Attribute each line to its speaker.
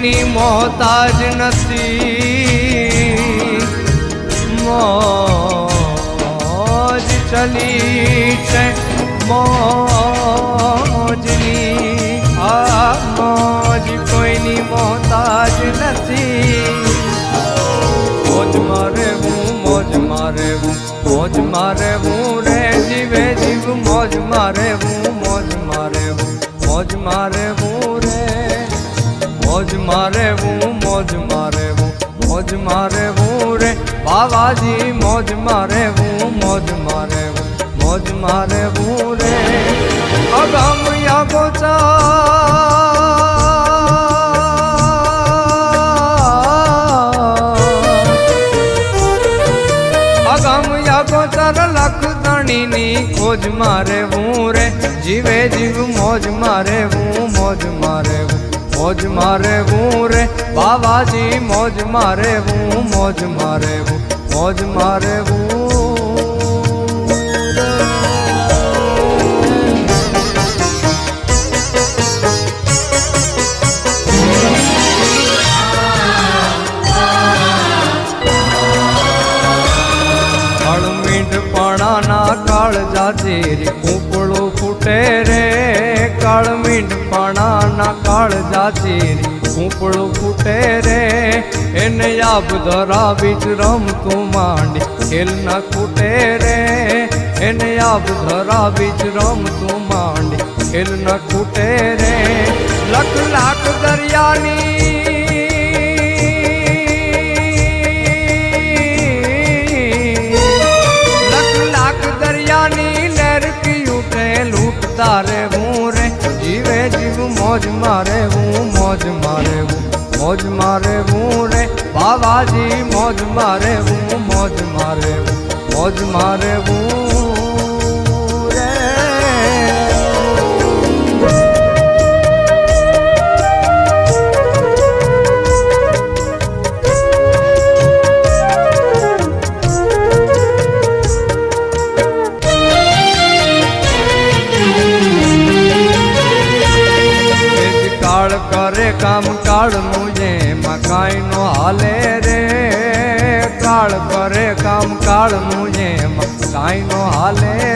Speaker 1: કોઈની મોહતાજ નથી મોજ ચલી છે મોજની આ મોજ કોઈની મોહતાજ નથી મોજ મારે હું રે જીવે જીવ મોજ મારે હું મોજ મારે હું મોજ મારે હું રે મોજ મારે હું મોજ મારે હું મોજ મારે હું રે બાવાજી મોજ મારે હું મોજ મારે હું મોજ મારે હું રે અગમ યાગોચર લખ ધણીની ખોજ મારે હું રે જીવે જીવ મોજ મારે હું મોજ મારે હું મોજ મારે હું રે બાવાજી મોજ મારે હું મોજ મારે હું મોજ મારે હું મીંઢપણાના કાળજાથી કૂપળું ફૂટે રે કાળ મીંઢપણાના કાળજાથી કૂપળું ફૂટે રે એને આબ ધરાવી જ રમતું માંડી ખેલ ના ખૂટે રે એને આબ ધરાવી જ રમતું માંડી ખેલ ના ખૂટે રે લખ લાખ દરિયાની તારે હું રે જીવે જીવ મોજ મારે હું મોજ મારે હું મોજ મારે હું રે બાવાજી મોજ મારે હું મોજ મારે હું મોજ મારે હું રે કરે કામ કાળનું જેમાં કાંઈ નો હાલે રે કાળ કરે કામ કાળનું જેમાં કાંઈ નો હાલે